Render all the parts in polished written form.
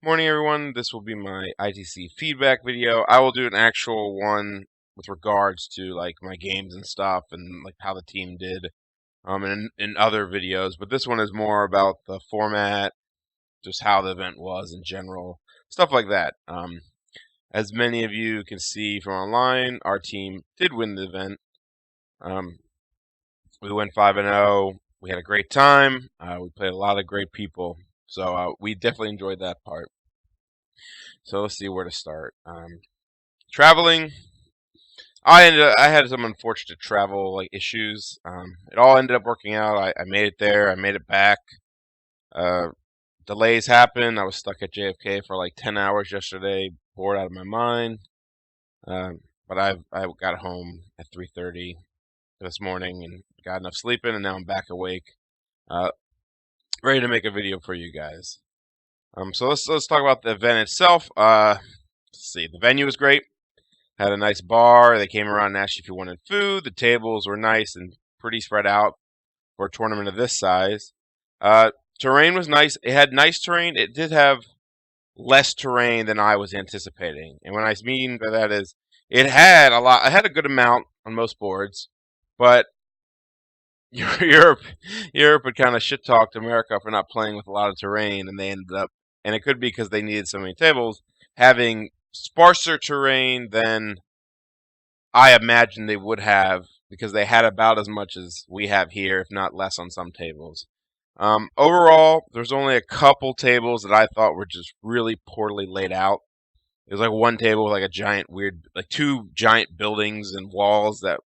Morning, everyone. This will be my ITC feedback video. I will do an actual one with regards to like my games and stuff and like how the team did in other videos, but this one is more about the format, just how the event was in general, stuff like that. As many of you can see from online, our team did win the event. We went 5-0. We had a great time. We played a lot of great people, so we definitely enjoyed that part. So let's see where to start. Traveling. I had some unfortunate travel issues. It all ended up working out. I made it there. I made it back. Uh, Delays happened. I was stuck at JFK for like 10 hours yesterday, bored out of my mind. But I got home at 3:30 this morning and got enough sleeping, and now I'm back awake, uh, ready to make a video for you guys. So let's talk about the event itself. Let's see. The venue was great. Had a nice bar. They came around and asked you if you wanted food. The tables were nice and pretty spread out for a tournament of this size. Terrain was nice. It had nice terrain. It did have less terrain than I was anticipating. And what I mean by that is it had a lot. It had a good amount on most boards, but Europe had kind of shit talked America for not playing with a lot of terrain, and they ended up, and it could be because they needed so many tables, having sparser terrain than I imagine they would have, because they had about as much as we have here, if not less on some tables. Overall, there's only a couple tables that I thought were just really poorly laid out. There's like one table with like a giant weird, like two giant buildings and walls that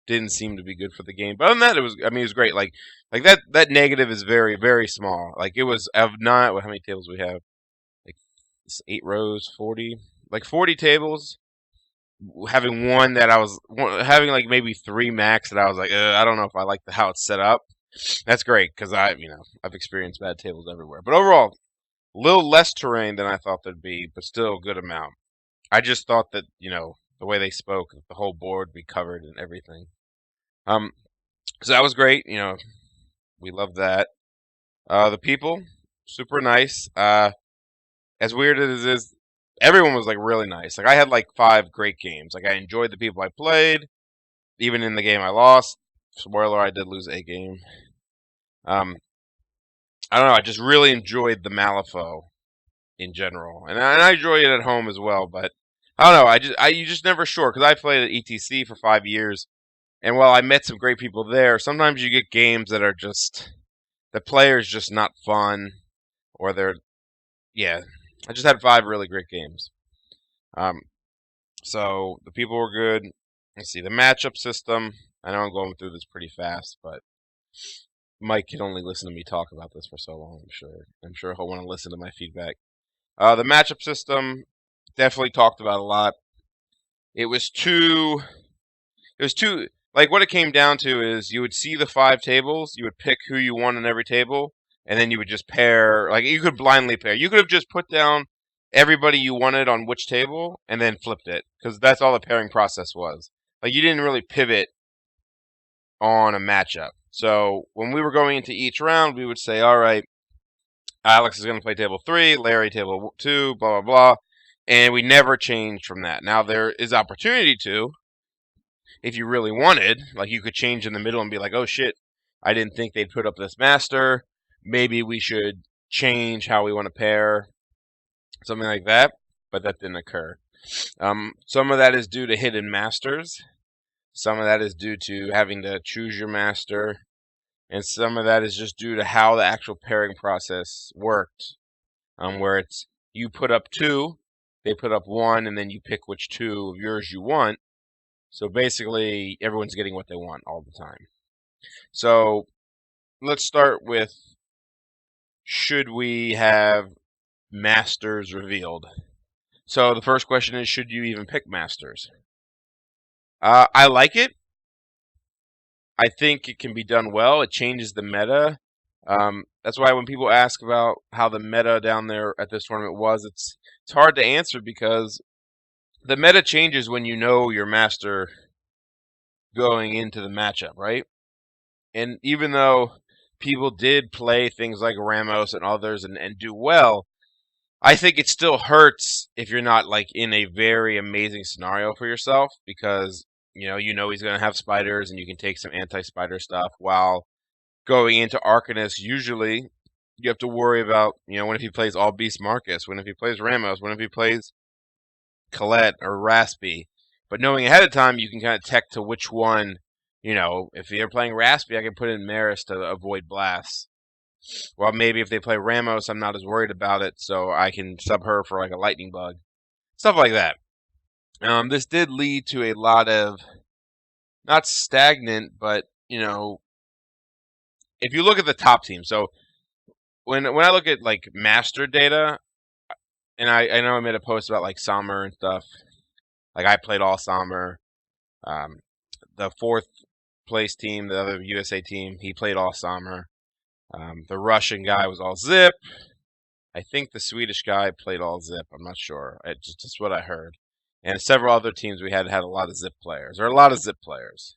didn't seem to be good for the game. But other than that, it was great. Like that negative is very, very small. Like it was of not, how many tables we have? Like 8 rows, 40, like 40 tables. Having one that I was having like maybe three max that I was like, I don't know if I like how it's set up. That's great because I've experienced bad tables everywhere. But overall, a little less terrain than I thought there'd be, but still a good amount. I just thought that the way they spoke, the whole board would be covered and everything. So that was great. We loved that. The people, super nice. As weird as it is, everyone was like really nice. Like I had like 5 great games. Like I enjoyed the people I played, even in the game I lost. Spoiler: I did lose a game. I don't know. I just really enjoyed the Malifaux in general, and I enjoy it at home as well. But I don't know. You just never sure because I played at ETC for 5 years, and while I met some great people there, sometimes you get games that are just the players just not fun, or they're yeah. I just had 5 really great games. Um, so the people were good. Let's see the matchup system. I know I'm going through this pretty fast, but Mike can only listen to me talk about this for so long. I'm sure he'll want to listen to my feedback. The matchup system definitely talked about a lot. It was too. It was too. Like what it came down to is you would see the 5 tables, you would pick who you want on every table, and then you would just pair. Like you could blindly pair. You could have just put down everybody you wanted on which table and then flipped it because that's all the pairing process was. Like you didn't really pivot on a matchup. So when we were going into each round, we would say, all right, Alex is going to play table 3, Larry table 2, blah, blah, blah. And we never changed from that. Now, there is opportunity to, if you really wanted, like you could change in the middle and be like, oh shit, I didn't think they'd put up this master. Maybe we should change how we want to pair, something like that. But that didn't occur. Some of that is due to hidden masters. Some of that is due to having to choose your master. And some of that is just due to how the actual pairing process worked. Where it's you put up 2, they put up 1, and then you pick which 2 of yours you want. So basically, everyone's getting what they want all the time. So let's start with, should we have masters revealed? So the first question is, should you even pick masters? I like it. I think it can be done well. It changes the meta. That's why when people ask about how the meta down there at this tournament was, it's hard to answer because the meta changes when you know your master going into the matchup, right? And even though people did play things like Ramos and others and do well, I think it still hurts if you're not like in a very amazing scenario for yourself because he's going to have spiders and you can take some anti-spider stuff while going into Arcanist. Usually you have to worry about, what if he plays all Beast Marcus? What if he plays Ramos? What if he plays Colette or Raspy? But knowing ahead of time, you can kind of tech to which one, if they're playing Raspy, I can put in Maris to avoid blasts. Well, maybe if they play Ramos, I'm not as worried about it, so I can sub her for like a lightning bug. Stuff like that. This did lead to a lot of, not stagnant, but, if you look at the top team, so when I look at like master data, and I know I made a post about like Summer and stuff, like I played all Summer. The fourth place team, the other USA team, he played all Summer. The Russian guy was all Zip. I think the Swedish guy played all Zip. I'm not sure. It's just what I heard. And several other teams we had a lot of Zip players, or a lot of Zip players,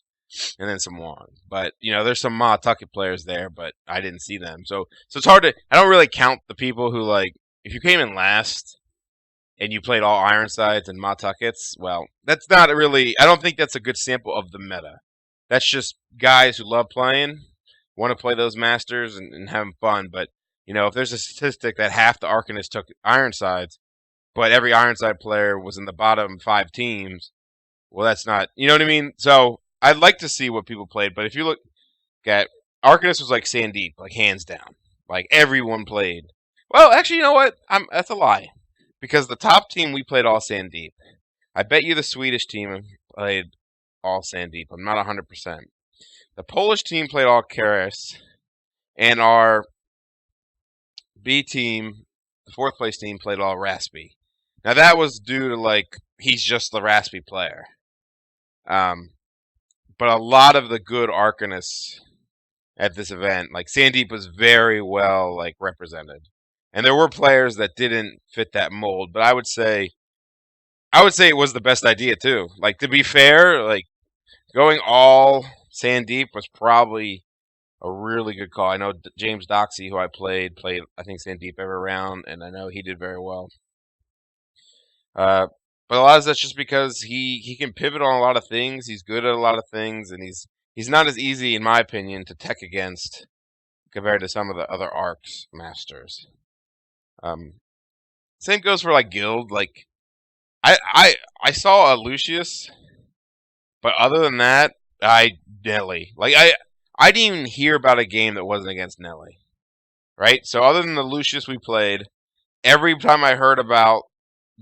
and then some Wong. But there's some Mahtucket players there, but I didn't see them. So it's hard to. I don't really count the people who like. If you came in last and you played all Ironsides and Mahtuckets, well, that's not really. I don't think that's a good sample of the meta. That's just guys who love playing, want to play those masters and having fun. But if there's a statistic that half the Arcanists took Ironsides, but every Ironside player was in the bottom 5 teams, well, that's not, you know what I mean? So I'd like to see what people played, but if you look at Arcanist was like Sandeep, like hands down, like everyone played. Well, actually, you know what? That's a lie, because the top team we played all Sandeep. I bet you the Swedish team played all Sandeep. I'm not 100%. The Polish team played all Karis, and our B team, the fourth place team, played all Raspy. Now that was due to like he's just the Raspy player. But a lot of the good Arcanists at this event, like Sandeep, was very well like represented, and there were players that didn't fit that mold. But I would say it was the best idea too. Like, to be fair, like going all Sandeep was probably a really good call. I know James Doxey, who I played I think Sandeep every round, and I know he did very well. But a lot of that's just because he can pivot on a lot of things. He's good at a lot of things, and he's not as easy, in my opinion, to tech against compared to some of the other Arcs masters. Same goes for like Guild. Like I saw a Lucius, but other than that, Nelly. Like I didn't even hear about a game that wasn't against Nelly. Right? So other than the Lucius we played, every time I heard about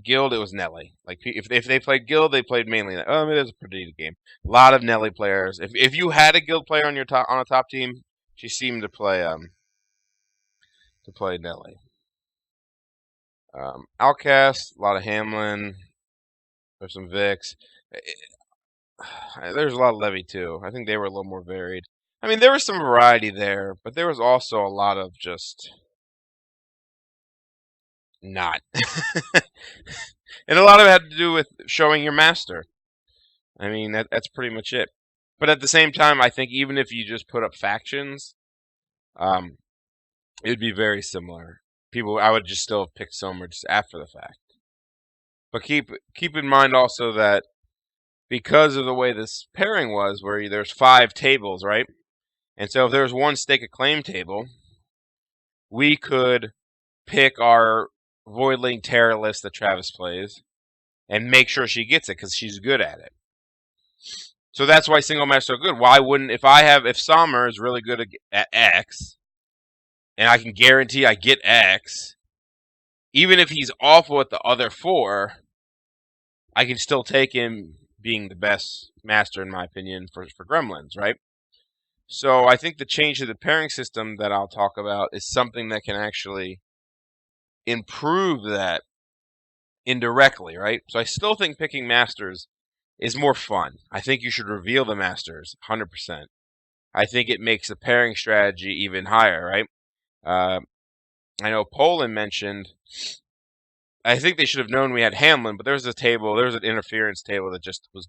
Guild, it was Nelly. Like if they played Guild, they played mainly. It was a pretty good game. A lot of Nelly players. If you had a Guild player on a top team, she seemed to play Nelly. Outcast, a lot of Hamlin. There's some Vix. There's a lot of Levy too. I think they were a little more varied. I mean, there was some variety there, but there was also a lot of just not. And a lot of it had to do with showing your master. I mean, that's pretty much it. But at the same time, I think even if you just put up factions, it'd be very similar. I would just still pick Somer just after the fact. But keep in mind also that because of the way this pairing was, where there's 5 tables, right? And so if there's one stake a claim table, we could pick our Voidling Terror list that Travis plays and make sure she gets it because she's good at it. So that's why single match is so good. Why wouldn't if Sommer is really good at X, and I can guarantee I get X, even if he's awful at the other 4, I can still take him being the best master, in my opinion, for Gremlins, right? So I think the change to the pairing system that I'll talk about is something that can actually improve that indirectly, right? So I still think picking masters is more fun. I think you should reveal the masters 100%. I think it makes the pairing strategy even higher, right? I know Poland mentioned, I think they should have known we had Hamlin, but there was an interference table that just was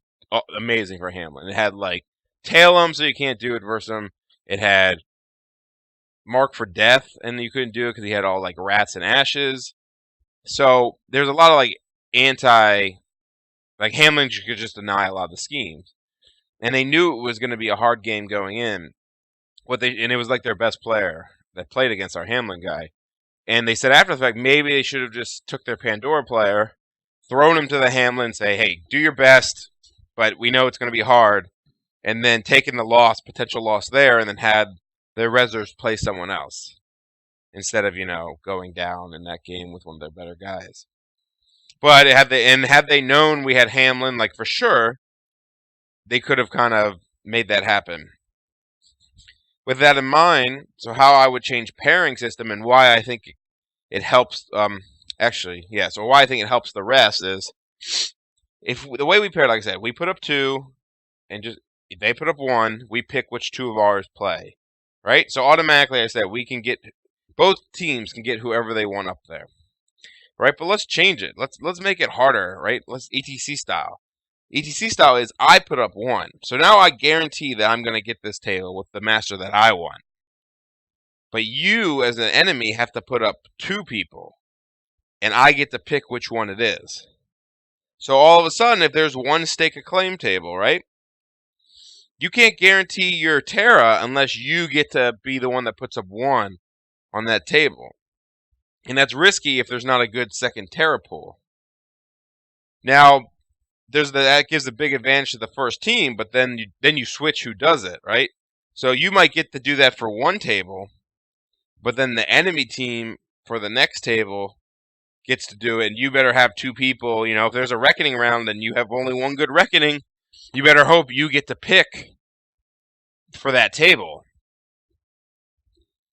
amazing for Hamlin. It had like tail him so you can't do it versus him. It had mark for death, and you couldn't do it because he had all like rats and ashes. So there's a lot of like Hamlin could just deny a lot of the schemes, and they knew it was going to be a hard game going in. And it was like their best player that played against our Hamlin guy, and they said after the fact maybe they should have just took their Pandora player, thrown him to the Hamlin, and say, hey, do your best, but we know it's going to be hard, and then taken the potential loss there, and then had their reserves play someone else instead of going down in that game with one of their better guys. But had they known we had Hamlin, like for sure, they could have kind of made that happen. With that in mind, so how I would change pairing system and why I think it helps. So why I think it helps the rest is if the way we pair, like I said, we put up 2, and just if they put up 1, we pick which 2 of ours play, right? So automatically, I said both teams can get whoever they want up there. Right, but let's change it. Let's make it harder, right? Let's ETC style. ETC style is I put up 1. So now I guarantee that I'm going to get this table with the master that I want. But you, as an enemy, have to put up 2 people. And I get to pick which one it is. So all of a sudden, if there's one stake a claim table, right? You can't guarantee your Terra unless you get to be the one that puts up 1 on that table. And that's risky if there's not a good second Terra pool. Now, that gives a big advantage to the first team, but then you switch who does it, right? So you might get to do that for one table, but then the enemy team for the next table gets to do it, and you better have 2 people. If there's a reckoning round and you have only one good reckoning, you better hope you get to pick for that table.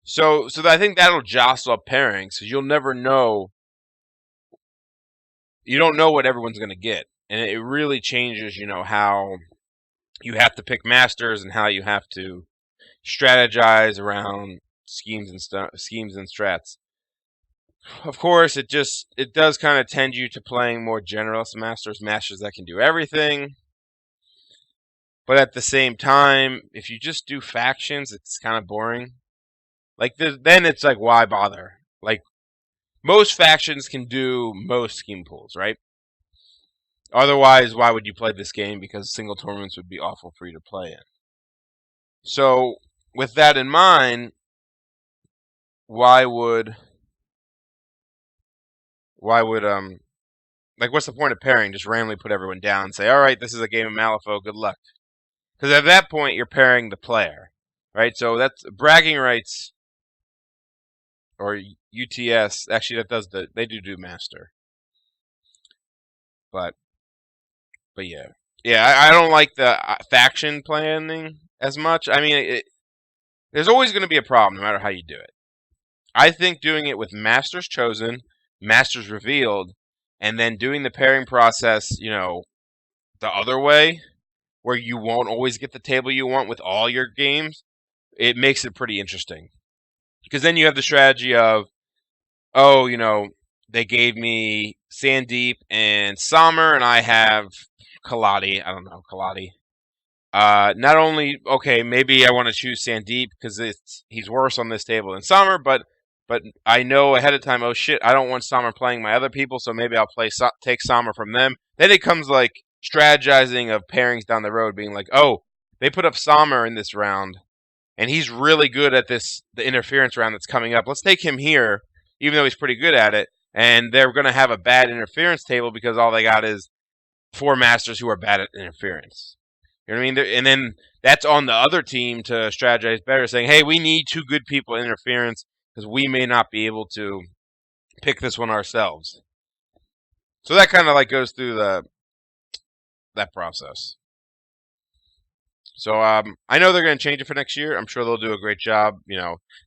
So I think that'll jostle up pairings, because you'll never know. You don't know what everyone's going to get, and it really changes, how you have to pick masters and how you have to strategize around schemes and strats. Of course, it does kind of tend you to playing more generalist masters that can do everything. But at the same time, if you just do factions, it's kind of boring. Like then it's like, why bother? Like most factions can do most scheme pools, right? Otherwise, why would you play this game? Because single tournaments would be awful for you to play in. So with that in mind, why would what's the point of pairing? Just randomly put everyone down and say, all right, this is a game of Malifaux, good luck. Because at that point, you're pairing the player, right? So that's bragging rights, or UTS. Actually, they do master. But yeah. I don't like the faction planning as much. I mean, there's always going to be a problem no matter how you do it. I think doing it with masters chosen, masters revealed, and then doing the pairing process, the other way, where you won't always get the table you want with all your games, it makes it pretty interesting. Because then you have the strategy of, they gave me Sandeep and Sommer, and I have Kaladi. I don't know, Kaladi. Not only, okay, maybe I want to choose Sandeep because he's worse on this table than Sommer, but I know ahead of time, oh shit, I don't want Sommer playing my other people, so maybe I'll take Sommer from them. Then it comes like strategizing of pairings down the road, being like, oh, they put up Sommer in this round, and he's really good at the interference round that's coming up. Let's take him here, even though he's pretty good at it, and they're going to have a bad interference table because all they got is 4 masters who are bad at interference. You know what I mean? And then that's on the other team to strategize better, saying, hey, we need 2 good people in interference because we may not be able to pick this one ourselves. So that kind of like goes through that process. So I know they're going to change it for next year. I'm sure they'll do a great job.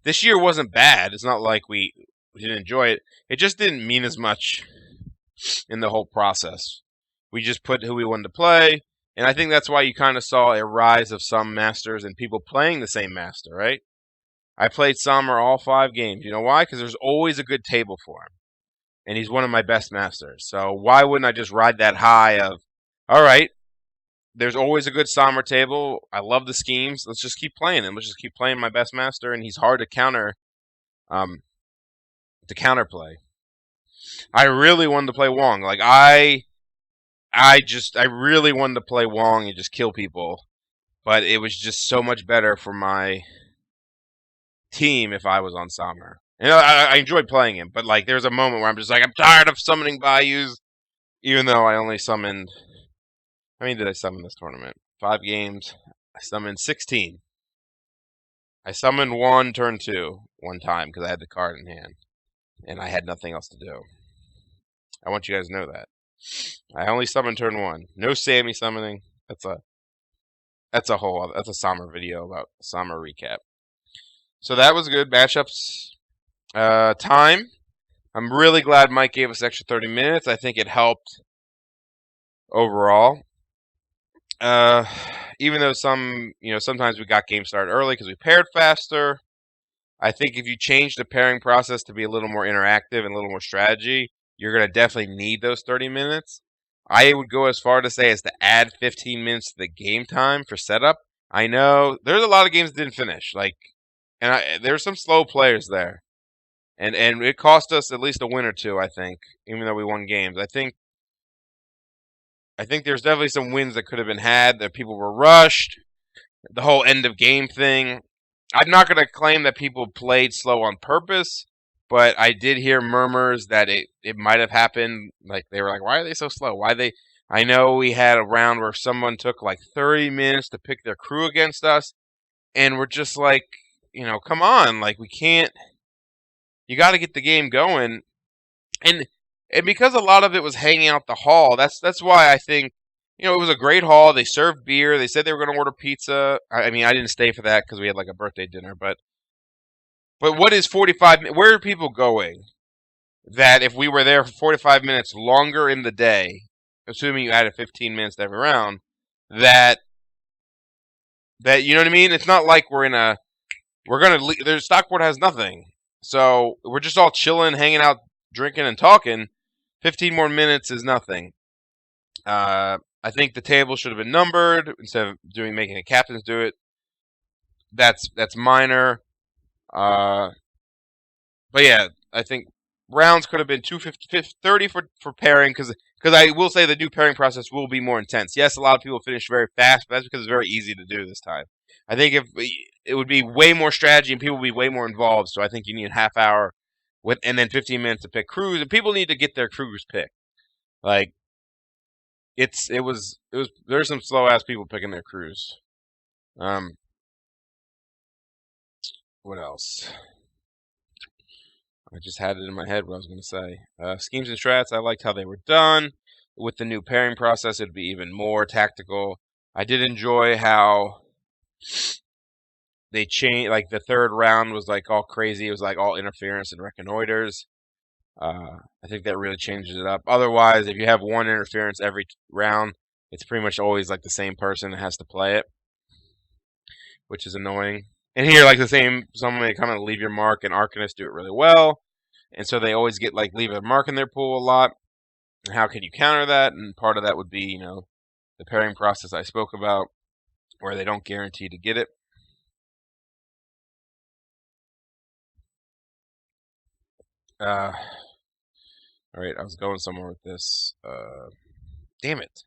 This year wasn't bad. It's not like we didn't enjoy it. It just didn't mean as much in the whole process. We just put who we wanted to play, and I think that's why you kind of saw a rise of some masters and people playing the same master, right? I played Sommer all 5 games. You know why? Because there's always a good table for him, and he's one of my best masters. So why wouldn't I just ride that high of, all right, there's always a good Sommer table. I love the schemes. Let's just keep playing him. Let's just keep playing my best master, and he's hard to counterplay. I really wanted to play Wong. Like I really wanted to play Wong and just kill people, but it was just so much better for my team if I was on Summer. You know, I enjoyed playing him, but like there's a moment where I'm just like I'm tired of summoning Bayous, even though I only summoned. How many did I summon this tournament? 5 games. I summoned 16. I summoned one turn 2 one time because I had the card in hand and I had nothing else to do. I want you guys to know that. I only summoned turn 1. No Sammy summoning. That's a Summer video about Summer recap. So that was good. Matchups. Time. I'm really glad Mike gave us extra 30 minutes. I think it helped overall. Even though sometimes we got game started early because we paired faster. I think if you change the pairing process to be a little more interactive and a little more strategy, you're going to definitely need those 30 minutes. I would go as far to say as to add 15 minutes to the game time for setup. I know there's a lot of games that didn't finish, there's some slow players there, and it cost us at least a win or two. I think, even though we won games, I think there's definitely some wins that could have been had. That people were rushed. The whole end of game thing. I'm not going to claim that people played slow on purpose, but I did hear murmurs that it might have happened. Like they were like, "Why are they so slow? Why they?" I know we had a round where someone took like 30 minutes to pick their crew against us, and we're just like, come on, like we can't. You got to get the game going, and because a lot of it was hanging out the hall. That's why I think. It was a great hall. They served beer. They said they were going to order pizza. I mean, I didn't stay for that because we had like a birthday dinner. But what is 45? Where are people going? That if we were there for 45 minutes longer in the day, assuming you added 15 minutes to every round, that you know what I mean? It's not like we're gonna. Their Stockport has nothing, so we're just all chilling, hanging out, drinking, and talking. 15 more minutes is nothing. I think the table should have been numbered instead of making the captains do it. That's minor. But yeah, I think rounds could have been 30 for pairing because I will say the new pairing process will be more intense. Yes, a lot of people finish very fast, but that's because it's very easy to do this time. I think if it would be way more strategy and people would be way more involved. So I think you need a half hour and then 15 minutes to pick crews, and people need to get their crews picked. Like there's some slow ass people picking their crews. What else? I just had it in my head what I was going to say. Schemes and strats, I liked how they were done. With the new pairing process, it'd be even more tactical. I did enjoy how they changed, like the third round was like all crazy. It was like all interference and reconnoiters. I think that really changes it up. Otherwise, if you have one interference every round, it's pretty much always like the same person that has to play it, which is annoying. And here, like someone may come and leave your mark, and Arcanists do it really well, and so they always get like leave a mark in their pool a lot. And how can you counter that? And part of that would be, the pairing process I spoke about, where they don't guarantee to get it. All right, I was going somewhere with this. Damn it.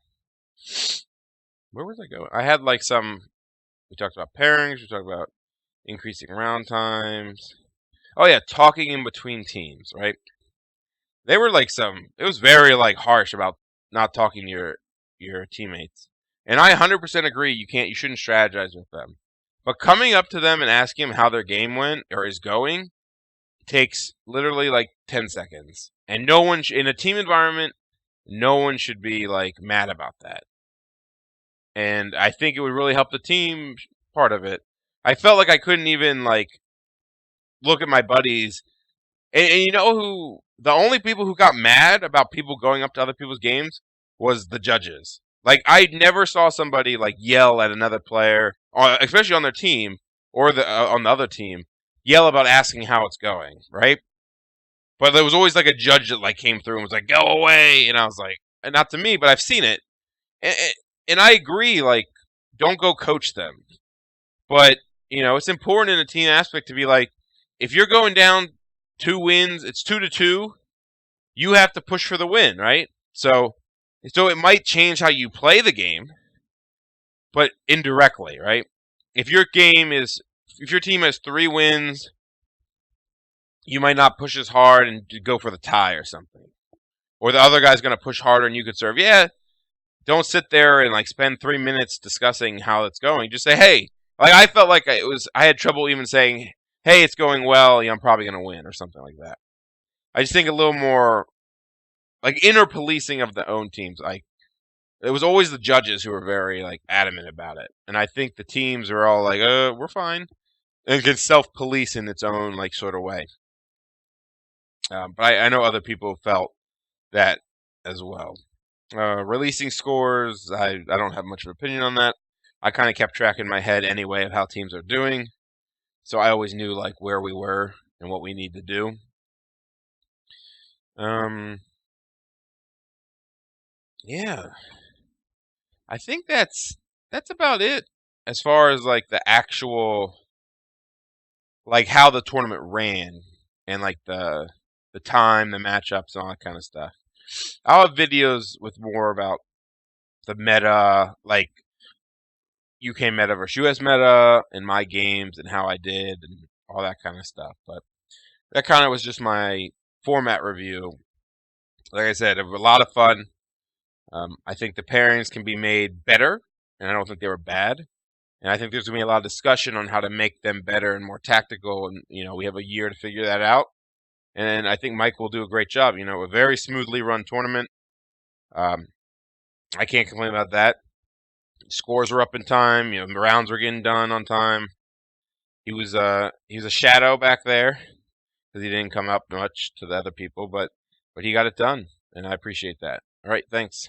Where was I going? I had like we talked about pairings, we talked about increasing round times. Oh yeah, talking in between teams, right? They were like it was very like harsh about not talking to your teammates. And I 100% agree you shouldn't strategize with them. But coming up to them and asking them how their game went or is going takes literally like 10 seconds. And no one in a team environment, no one should be like mad about that. And I think it would really help the team part of it. I felt like I couldn't even like look at my buddies. And you know who? The only people who got mad about people going up to other people's games was the judges. Like I never saw somebody like yell at another player, especially on their team or on the other team, yell about asking how it's going, right? But there was always like a judge that like came through and was like, "Go away," and I was like, and not to me, but I've seen it, and I agree. Like, don't go coach them, but it's important in a team aspect to be like, if you're going down 2 wins, it's 2-2. you have to push for the win, right? So it might change how you play the game, but indirectly, right? If your team has 3 wins, you might not push as hard and go for the tie or something. Or the other guy's going to push harder and you could serve. Yeah, don't sit there and like spend 3 minutes discussing how it's going. Just say, hey, like I felt like I had trouble even saying, hey, it's going well. I'm probably going to win or something like that. I just think a little more like inner policing of the own teams. Like it was always the judges who were very like adamant about it, and I think the teams are all like, we're fine, and can self police in its own like sort of way. But I know other people felt that as well. Releasing scores, I don't have much of an opinion on that. I kind of kept track in my head anyway of how teams are doing, so I always knew like where we were and what we need to do. Yeah, I think that's about it as far as like the actual like how the tournament ran and like the time, the matchups, and all that kind of stuff. I'll have videos with more about the meta, like UK meta versus US meta, and my games and how I did and all that kind of stuff. But that kind of was just my format review. Like I said, it was a lot of fun. I think the pairings can be made better, and I don't think they were bad. And I think there's going to be a lot of discussion on how to make them better and more tactical. And, we have a year to figure that out. And I think Mike will do a great job. A very smoothly run tournament. I can't complain about that. Scores were up in time. The rounds were getting done on time. He was a shadow back there because he didn't come up much to the other people, but he got it done, and I appreciate that. All right, thanks.